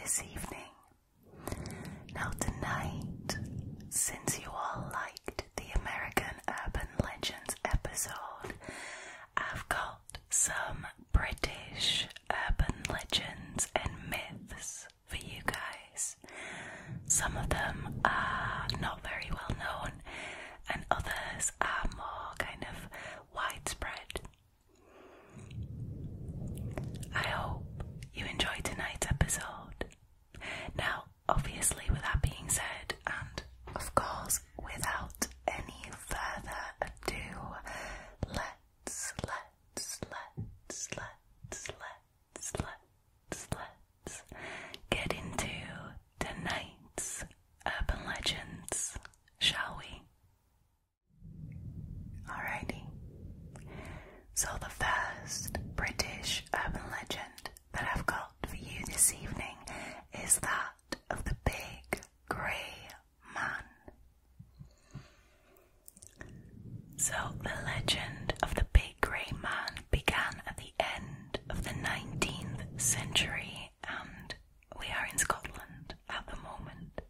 this evening. Now tonight, since you all liked the American Urban Legends episode, I've got some British urban legends and myths for you guys. Some of them are not very well known, and others are more kind of widespread. I hope you enjoy tonight's episode. Now, obviously, with that being said, and of course, without any further ado, let's get into tonight's urban legends, shall we? Alrighty. So the first British urban legend that I've got for you this evening is that of the Big Grey Man. So the legend of the Big Grey Man began at the end of the 19th century, and we are in Scotland at the moment.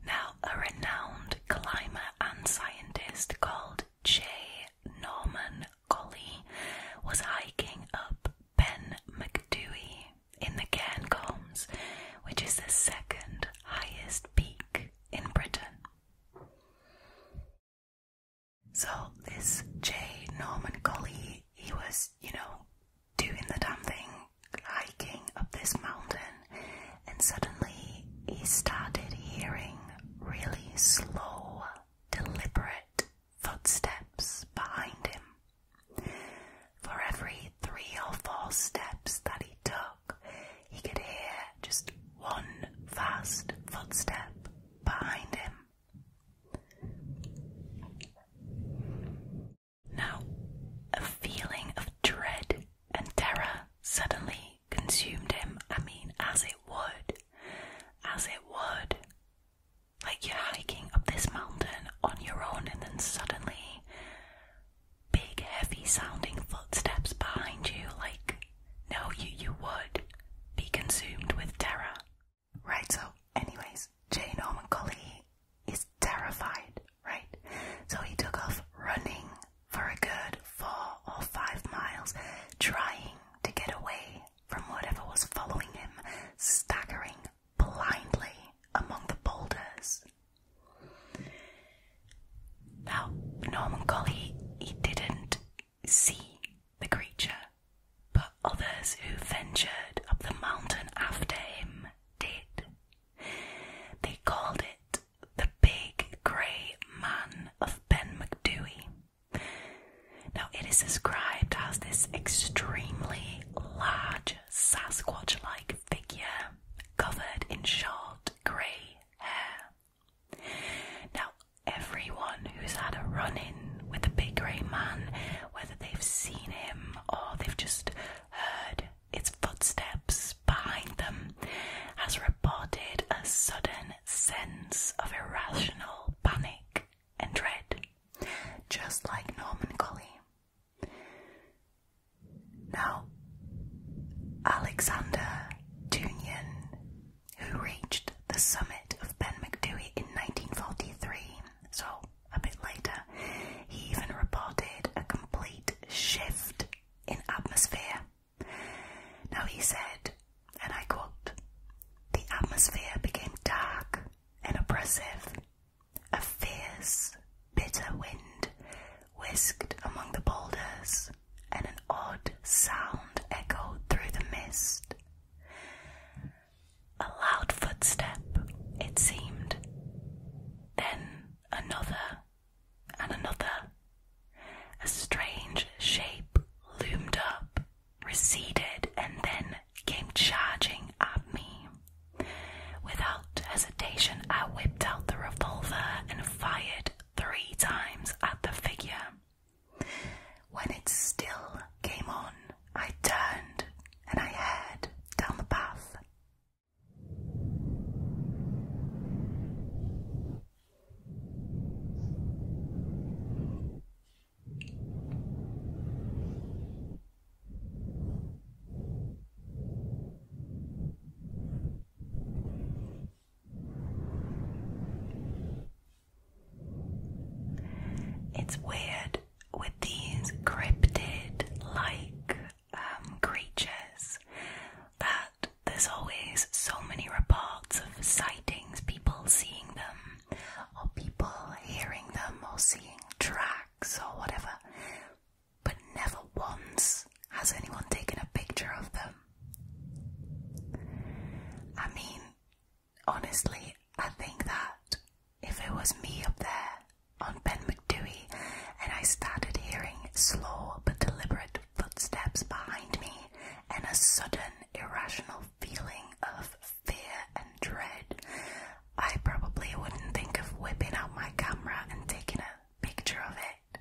Now, a renowned climber and scientist called J. Norman Colley was hiking up Ben Macdui in the Cairngorms, which is the second highest peak in Britain. So this J. Norman Colley, he was, doing the damn thing, hiking up this mountain, and suddenly he started hearing really slow, deliberate footsteps behind him. For every 3 or 4 steps that he took, he could hear just one fast footstep behind him. Now, a feeling of dread and terror suddenly consumed him. I mean, as it would. Like, you're hiking up this mountain on your own, and then suddenly big heavy sounding footsteps behind you. Like, no, you would be consumed with terror. Right, so anyways, J. Norman Colley is terrified, right? So he took off running for a good 4 or 5 miles, trying to get away from whatever was following him, staggering blindly among the boulders. Now, Norman Colley, he didn't see the creature, but others who ventured up the mountain after him did. They called it the Big Grey Man of Ben Macdui. Now, it is described as this extremely large Sasquatch-like figure covered in short grey hair. Now, everyone who's had a run-in with the Big Grey Man, whether they've seen him or they've just heard its footsteps behind them, has reported a sudden sense of irrational panic and dread, just like Norman Colley. Now, Alexander Tunian, who reached the summit of Ben Macdui in 1943, so a bit later, he even reported a complete shift in atmosphere. Now he said, and I quote, "The atmosphere became dark and oppressive. A fierce, bitter wind whisked among the boulders, and an odd sound echoed through the mist. A loud footstep, it seemed. Then another and another. A strange shape loomed up, receded, and then came charging at me. Without hesitation, I whipped out the it's weird with these cryptid-like creatures that there's always so many reports of sightings, people seeing them, or people hearing them, or seeing tracks or whatever, but never once has anyone taken a picture of them. I mean, honestly, I think that if it was me up there on Ben McDewey and I started hearing slow but deliberate footsteps behind me and a sudden irrational feeling of fear and dread, I probably wouldn't think of whipping out my camera and taking a picture of it.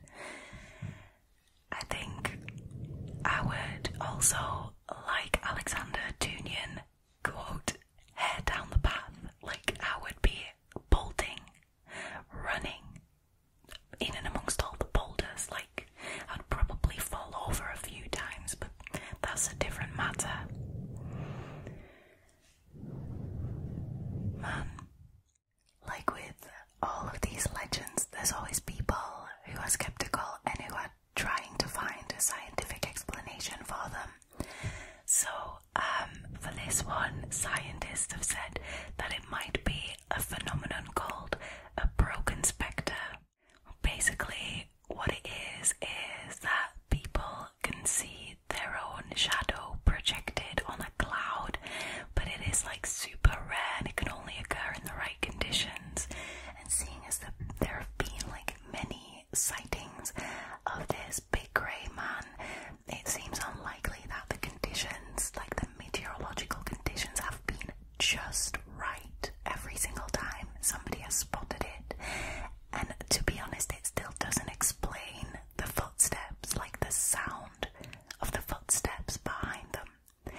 I think I would also, like Alexander Tunian, quote, hair down the path. Like, I would be bolting, running in and amongst all the boulders. Like, I'd probably fall over a few times, but that's a different matter. Man, like with all of these legends, there's always people who are skeptical and who are trying to find a scientific explanation for them. So, for this one, scientists have said that it might be a phenomenon called a broken spectre. Basically, what it is that people can see their own shadow projected on a cloud, but it is like super rare and it can only occur in the right conditions. And seeing as there have been like many sightings of this big grey man, it seems unlikely that the conditions, like the meteorological conditions, have been just right every single time somebody has spotted it. And to be honest, it still doesn't explain the footsteps, like the sound of the footsteps behind them,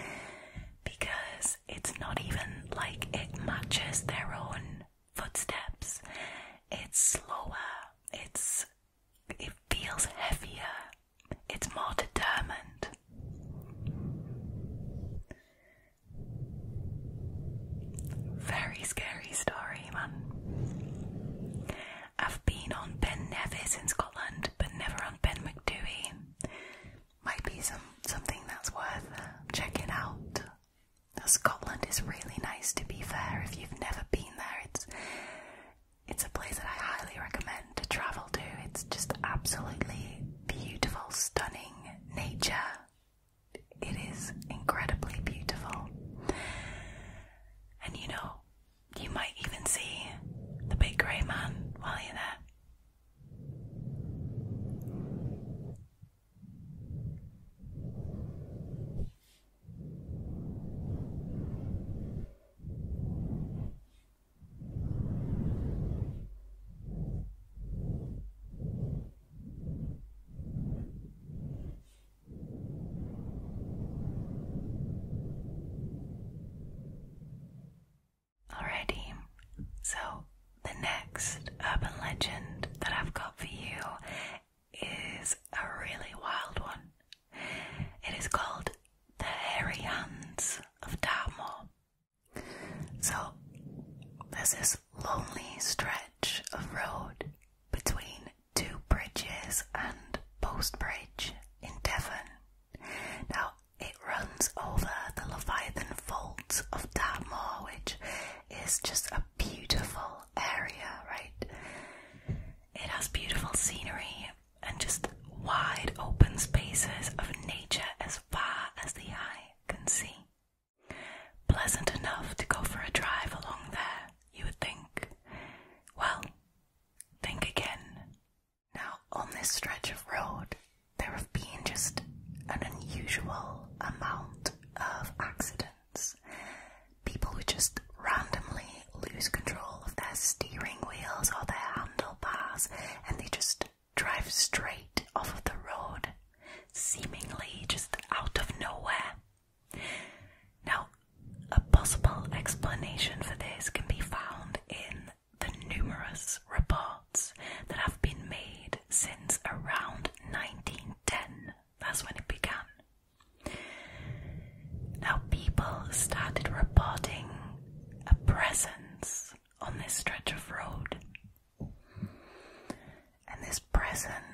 because it's not even like it matches their own footsteps. It's slower, it feels heavier, it's more determined. Very scary story, man. I've been on Ben Nevis in Scotland, but never on Ben McDewey. Might be something that's worth checking out. Scotland is really nice, to be fair. If you've never been there, it's a place that I highly recommend to travel to. It's just absolutely beautiful, stunning nature. It is incredibly beautiful. And you know, you might even see the big grey man while you're there. Alrighty, so the next urban legend that I've got for you is a really wild one. It is called the Hairy Hands of Dartmoore. So there's this lonely stretch of road between two bridges and Post Bridge in Devon. Now, it runs over the Leviathan Faults of Dartmoore, which is just a beautiful area, right? It has beautiful scenery and just wide open spaces of nature as far as the eye can see. Pleasant enough to go for a drive along there, you would think. Well, think again. Now, on this stretch of road, there have been just an unusual amount of accidents. People who just randomly lose control of their steering wheels or their handlebars, and they just drive straight off of the road, seemingly just out of nowhere. Now, a possible explanation for this can be found in the numerous reports that have been made since around 1910. That's when it began. Now, people started reporting a presence on this stretch of road. And this presence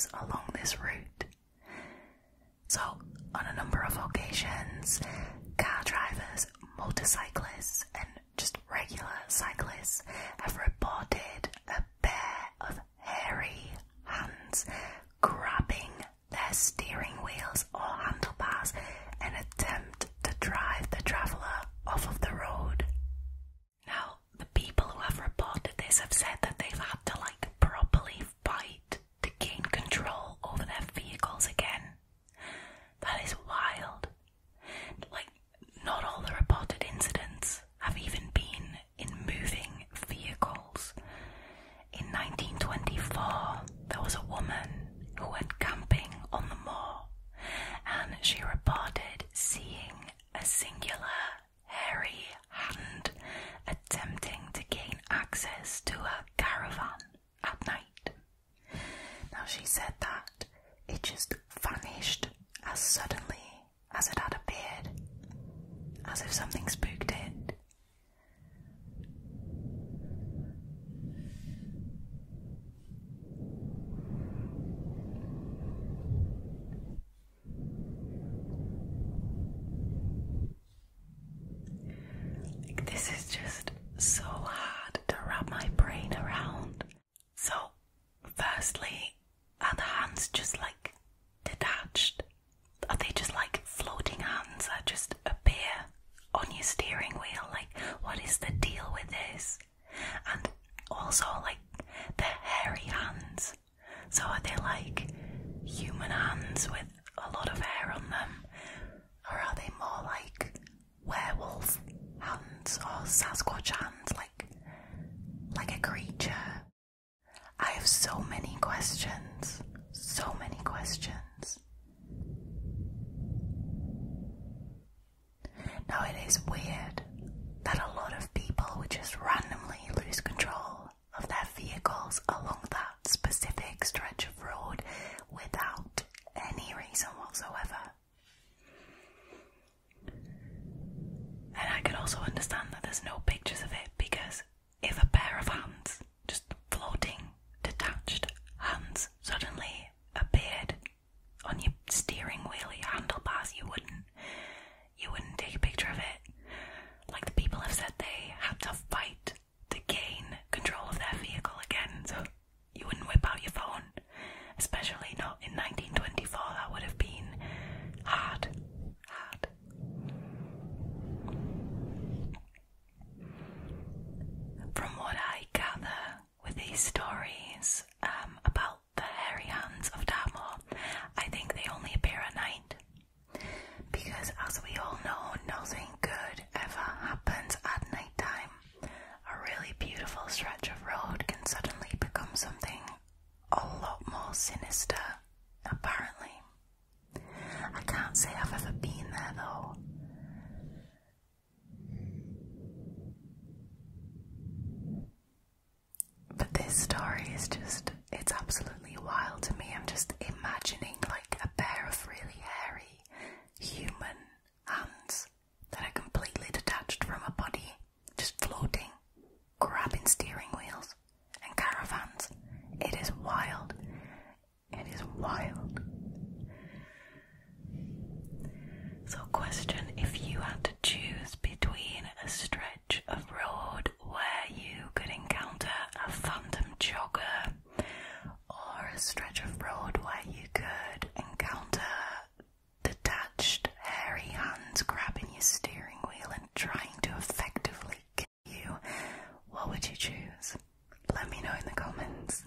drivers along this route. So, on a number of occasions, car drivers, motorcyclists, and just regular cyclists have reported a pair of hairy hands grabbing their steering wheels or handlebars in an attempt to drive the traveller off of the road. Now, the people who have reported this have said that they've had to properly fight to gain control over their vehicles again. That is wild. Not all the reported incidents have even been in moving vehicles. In 1924, there was a woman who went camping on the moor, and she reported seeing a singular hairy hand attempting to gain access to her caravan at night. Now, she said that it just vanished as suddenly as it had appeared, as if something spooked it. This is just so hard to wrap my brain around. So, firstly, are the hands just detached? Are they just floating hands that just appear on your steering wheel? What is the deal with this? And also, the hairy hands. So are they human hands with a lot of hair on them? Or are they more werewolf hands or Sasquatch hands, like a creature? I have so many questions. So many questions. Now, it is weird that a lot of people would just randomly lose control of their vehicles along that specific stretch of road without any reason whatsoever. And I can also understand that there's no pictures of it, because if a pair of hands, just floating, detached hands, suddenly appeared on your steering wheel, your handlebars, you wouldn't take a picture of it. The people have said they had to fight to gain control of their vehicle again, so you wouldn't whip out your phone, especially not in 1924. That would have been hard. From what I gather with these stories about the hairy hands of Dartmoor, I think they only appear at night. Because, as we all know, nothing good ever happens at night time. A really beautiful stretch of road can suddenly become something a lot more sinister, apparently. I can't say I've ever been there, though. But this story is it's absolutely wild to me. I'm just imagining a pair of really hairy human hands that are completely detached from a body, just floating, grabbing steering wheels and caravans. It is wild. It is wild. So, question: if you had to choose between a stretch of road where you could encounter a phantom jogger, or a stretch of road where you could encounter detached hairy hands grabbing your steering wheel and trying to effectively kill you, what would you choose? Let me know in the comments.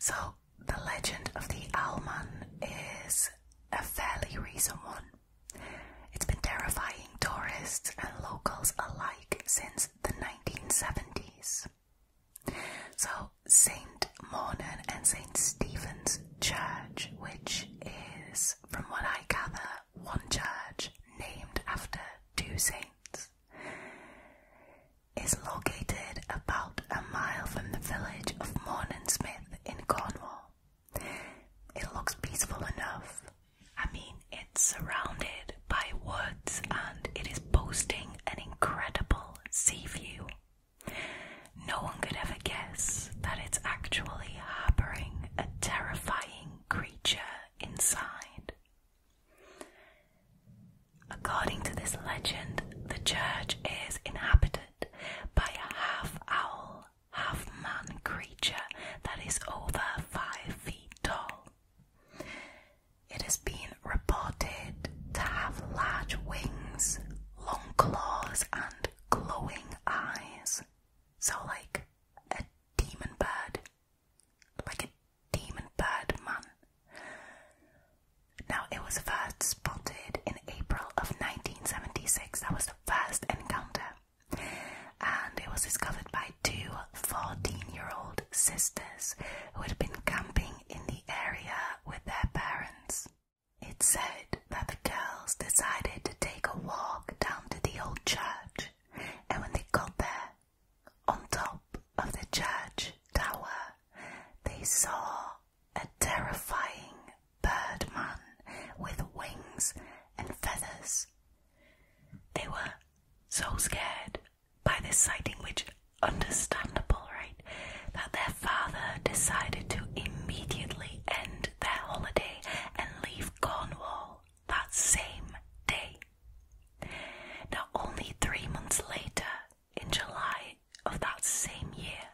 So, the legend of the Owlman is a fairly recent one. It's been terrifying tourists and locals alike since the 1970s. So, St. Mawnan and St. Stephen's Church, which is, from what I gather, one church named after two saints, is located about a mile from the village of Mawnan Smith in Cornwall. It looks peaceful enough. I mean, it's surrounded by woods and it is boasting an incredible sea view. No one could ever guess that it's actually harboring a terrifying creature inside. According to this legend, the church is inhabited by a half-owl, half-man creature that is over 5 feet tall. It has been reported to have large wings, long claws and glowing eyes. So like a demon bird. Like a demon bird man. Now it was first spotted in April of 1976. That was the first encounter. And it was discovered by two 14-year-old sisters who had been camping in the area with their parents. It said that the girls decided to take a walk down to the old church, and when they got there, on top of the church tower, they saw a terrifying birdman with wings and feathers. They were so scared by this sighting, which understandable, right? That their father decided to immediately end their holiday and leave Cornwall that same day. Now, only 3 months later, in July of that same year,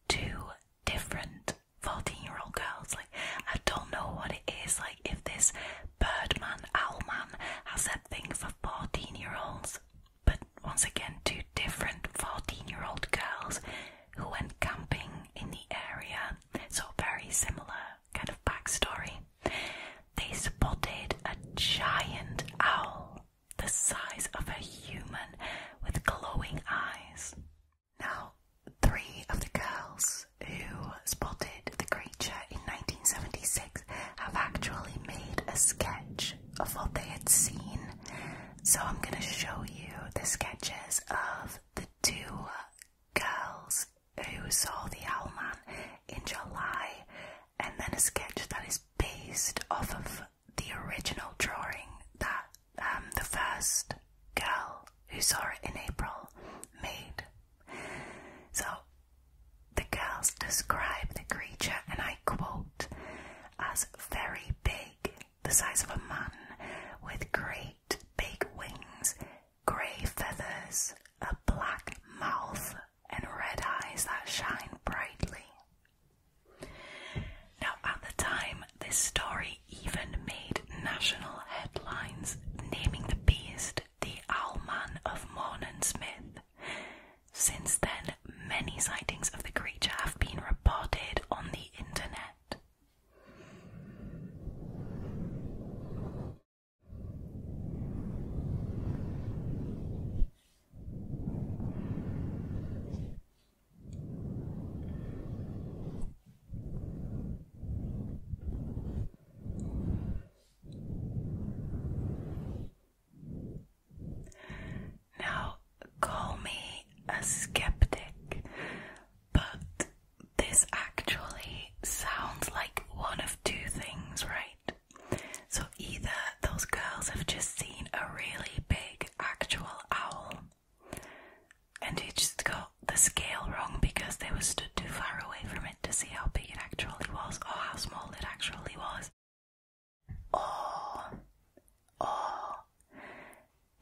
two different 14-year-old girls, like, I don't know what it is, like, if this birdman, owlman, has a thing for 14-year-olds, but once again, two different 14-year-old girls who went camping in the area, so very similar kind of backstory. They spotted a giant owl the size of a human with glowing eyes. Now, 3 of the girls who spotted the creature in 1976 have actually made a sketch of what they had seen. So I'm going to show you the sketches of the 2 girls who saw the Owlman in July, and then a sketch that is based off of the original drawing that the first girl who saw it in April made. So the girls describe the creature, and I quote, as very big, the size of a man, with great big wings, grey feathers, a black mouth, and red eyes that shine brightly. Now, at the time, this story even made national headlines, naming the beast the Owlman of Mawnan Smith. Since then, many sightings of the creature have been reported on the internet. Now, call me a skeptic, but this actually sounds like one of 2 things, right? So either those girls have just seen a really big actual owl, and they just got the scale wrong because they were stood too far away from it to see how big it actually was, or how small it actually was. Or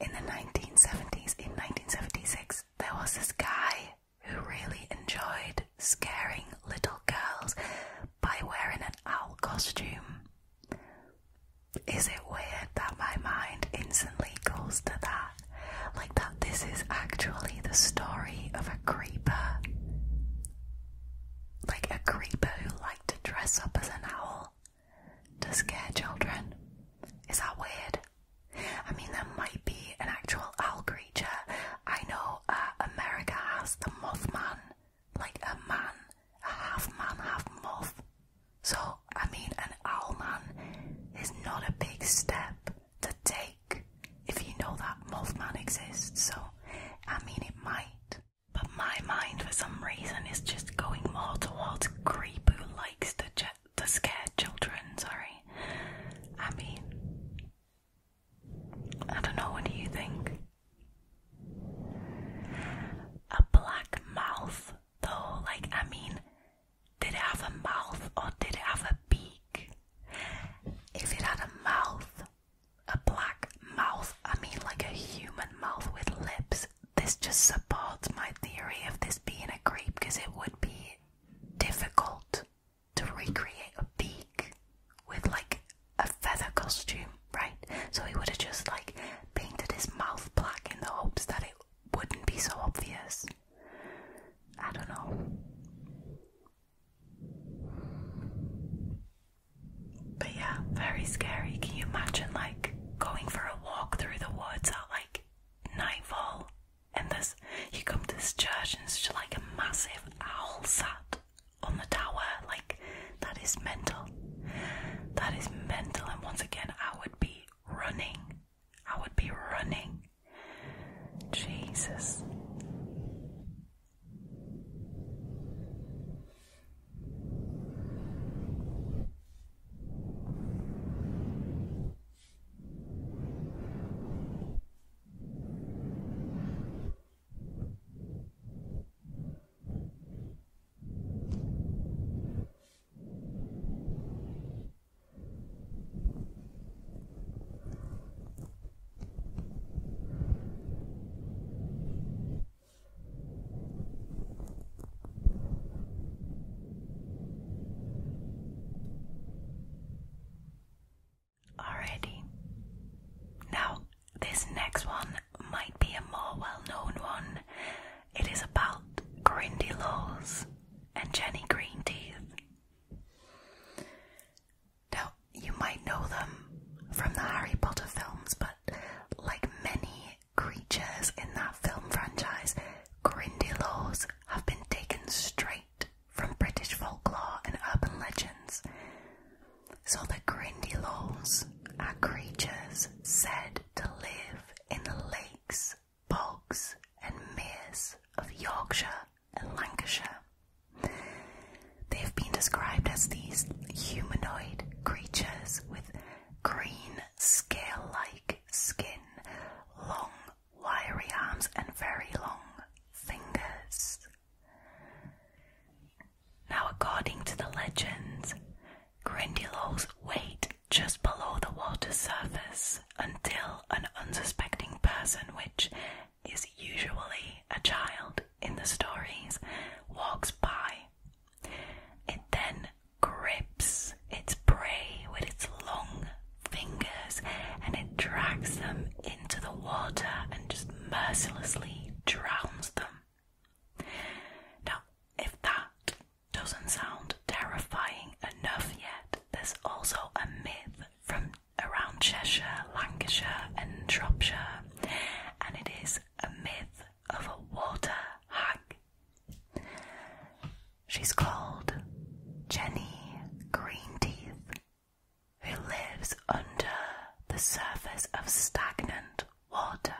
in the 1970s, in 1976, there was this guy who really enjoyed scaring little girls by wearing an owl costume. Is it weird that my mind instantly goes to that? Like that this is actually the story of a creeper. Like a creeper who liked to dress dress up as an owl to scare children. Is that weird? I mean, there might be an actual owl creature. I know America has the Mothman, like a man, a half man, half moth. So, I mean, an Owlman is not a big step to take if you know that Mothman exists. So, I mean, it might. But my mind, for some reason, is just going more towards creep who likes to scare children, sorry. I mean, I don't know, what do you think? A black mouth, though, like, I mean, did it have a mouth or did it have a beak? If it had a mouth, a black mouth, I mean like a human mouth with lips, this just supports my theory of this being a creep, because it would be difficult to recreate a beak with like a feather costume, right? So he would have just like painted his mouth black in the hopes that it wouldn't be so obvious. I don't know. But yeah, very scary. Can you imagine like going for a walk through the woods at like nightfall, and you come to this church and it's just like a massive owl sat on the tower? Like, that is mental. That is mental. And once again, I would be running. Jesus. Alrighty. Now, this next one might be a more well-known one. It is about Grindylows and Jenny Greenteeth. Now, you might know them from the Harry Potter films, but like many creatures in that film franchise, Grindylows have been taken straight from British folklore and urban legends. So the Grindylows are creatures said to live in the lakes, bogs and meres of Yorkshire and Lancashire. They have been described as these humanoid creatures with green, scale-like skin, long, wiry arms and very long fingers. Now, according to the legends, Grindylows wait just below the water surface until an unsuspecting person, which is usually a child in the stories, walks by. It then grips its prey with its long fingers and it drags them into the water and just mercilessly drowns them. Now, if that doesn't sound terrifying enough yet, there's also a myth from around Cheshire, Lancashire and Shropshire, and it is a myth of a water hag. She's called Jenny Greenteeth, who lives under the surface of stagnant water.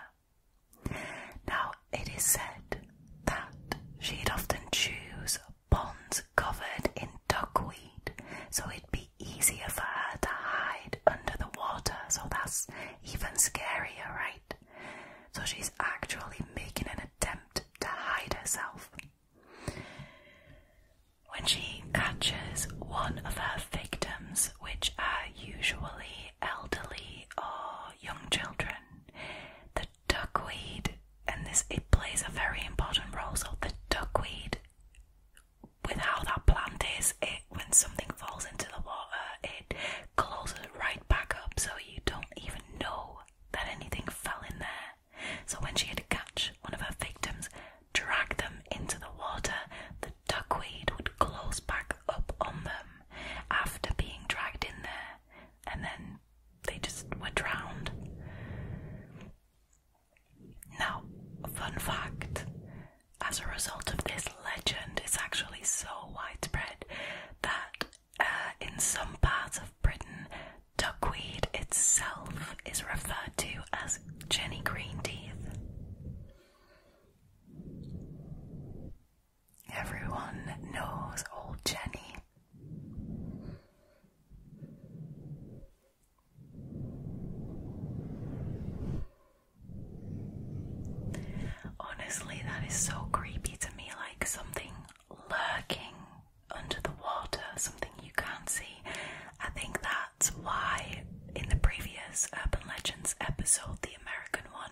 Now, it is said that she'd often choose ponds covered in duckweed, so it'd be easier for her to hide under the water, so that's even scarier, right? So she's actually making an attempt to hide herself. When she catches one of her victims, which are usually elderly or young children, the duckweed, and it plays a very important role, so the duckweed, with how that plant is, when something falls into the water, it closes right back up, so you don't even know that anything fell in there. So when she had to catch one of her victims, drag them into the water, the duckweed would close back up on them, episode, the American one,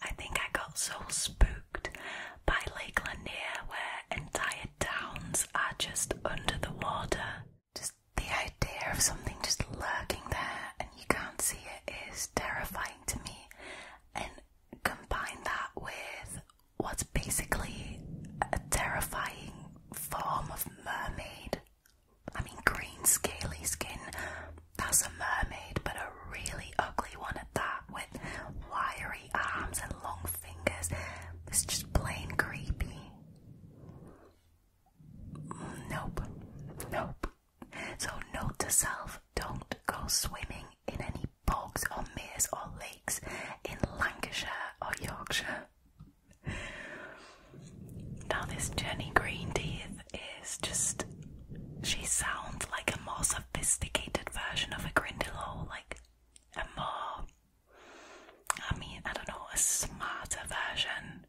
I think I got so spooked by Lake Lanier where entire towns are just under the water. Just the idea of something just lurking there and you can't see it is terrifying to me. And combine that with what's basically a terrifying form of mermaid. I mean, green scaly skin, that's a mermaid, but a really ugly one at that, with wiry arms and long fingers. It's just plain creepy. Nope. So note to self, don't go swimming in any bogs or meres or lakes in Lancashire or Yorkshire. Now this Jenny Greenteeth is just, she sounds like a more sophisticated version of a Grindylow, like a more, I don't know, a smarter version.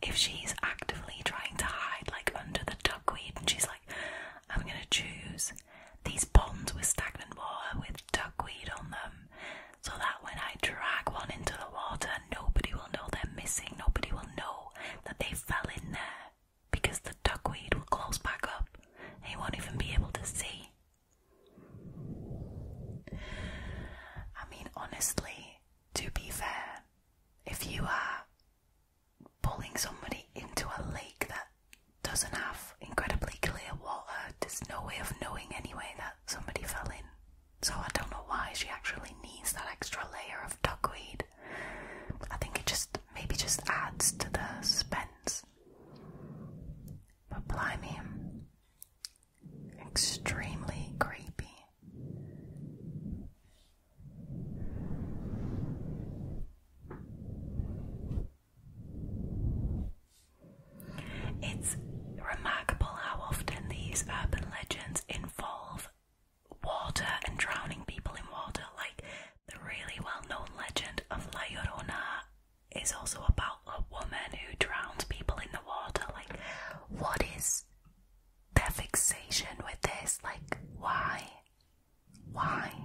If she's actively trying to hide like under the duckweed and she's like, I'm gonna choose these ponds with stagnant water with duckweed on them, so that when I drag one into the water, nobody will know they're missing, nobody will know that they fell in there, because the duckweed will close back up and you won't even be able to see. I mean, honestly, to be fair, if you are pulling somebody into a lake that doesn't have incredibly clear water, there's no way of knowing anyway that somebody fell in. So I don't know why she actually needs that extra layer of duckweed. I think it maybe just adds to the suspense. But blimey, extremely creepy. It's remarkable how often these urban legends involve water and drowning people in water. Like the really well-known legend of La Llorona is also about a woman who drowns people in the water. Like, what is their fixation with this? Like, why? Wild.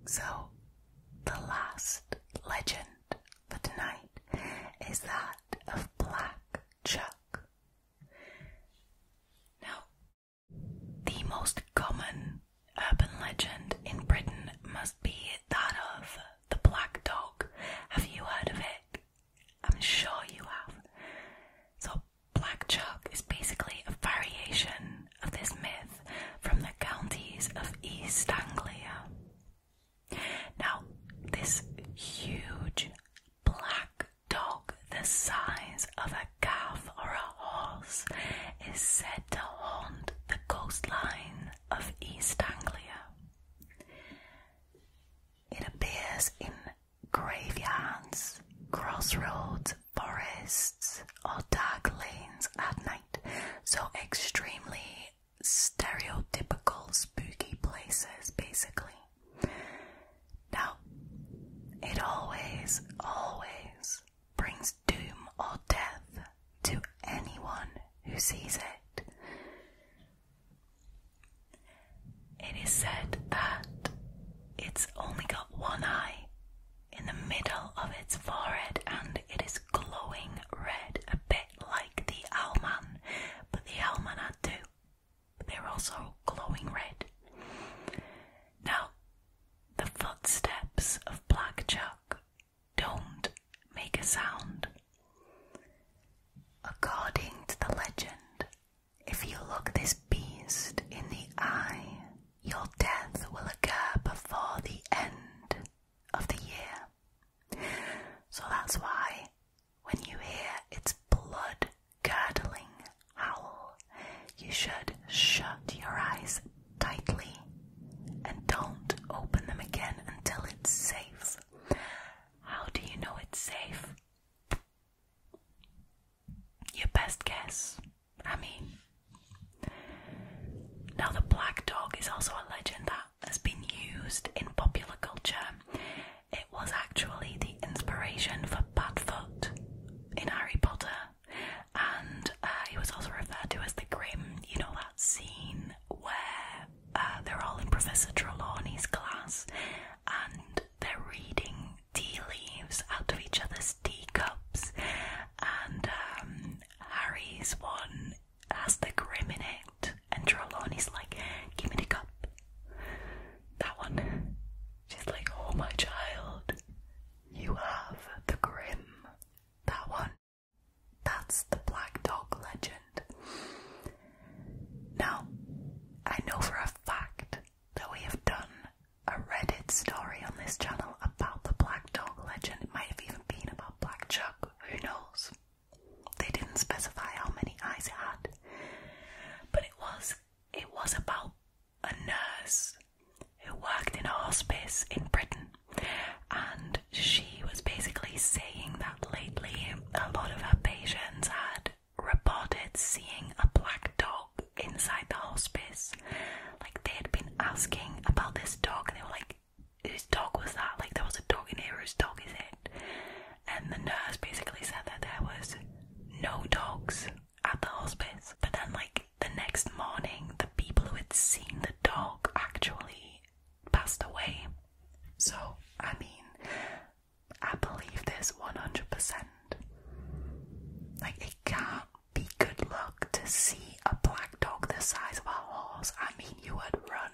So, the last legend for tonight is that of Black Chuck. Now, the most common urban legend in Britain must be that of the black dog. Have you heard of it? I'm sure you have. So, Black Chuck is basically a variation of this myth from the counties of East Anglia. Now, this huge black dog the size of a calf or a horse is said to haunt the coastline of East Anglia. It appears in graveyards, crossroads, forests, or dark lanes at night, so extremely stereotypical spooky places, basically. Now, it always brings doom or death to anyone who sees it. It is said that it's only got one eye in the middle of its forehead and it is glowing red, a bit like the Owlman, but the Owlman had two, but they're also glowing red. Now, the footsteps of Black Chuck don't make a sound. According to the legend, if you look this beast in the eye, your death will occur before the end of the year. So that's why this channel about the black dog legend. It might have even been about Black Chuck, who knows? They didn't specify how many eyes it had. But it was about a nurse who worked in a hospice in Britain, and she was basically saying that lately a lot of her patients had reported seeing a black dog inside the hospice. Like, they had been asking about this dog, and they were like, whose dog was that? Like, there was a dog in here, whose dog is it? And the nurse basically said that there was no dogs at the hospice. But then, like, the next morning, the people who had seen the dog actually passed away. So, I mean, I believe this 100%. Like, it can't be good luck to see a black dog the size of a horse. I mean, you would run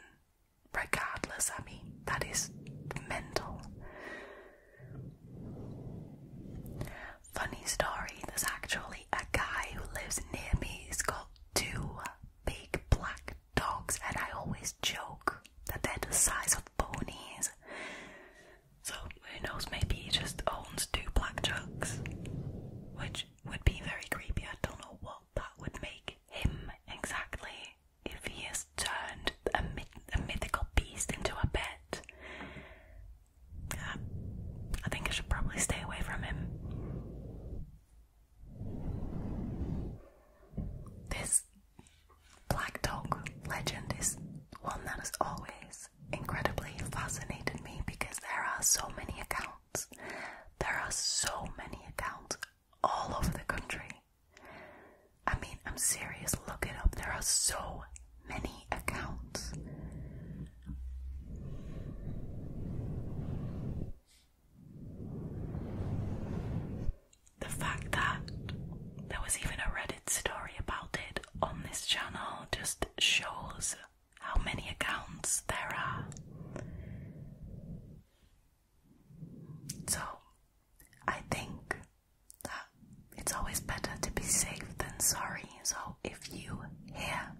regardless. I mean, that is mental. Funny story, there's actually a guy who lives near me. He's got 2 big black dogs, and I always joke that they're the size of ponies. So who knows, maybe he just owns 2 black chucks, which would be very creepy. I don't know what that would make him exactly, if he has turned a mythical beast into a pet. I think I should probably stay away from him. This black dog legend is one that has always incredibly fascinated me, because there are so many accounts. There are so many accounts all over the country. I mean, I'm serious, look it up. There are so many accounts. The fact that there was even a Reddit story about it on this channel just shows how many accounts there are. So, I think that it's always better to be safe than sorry. So, if you hear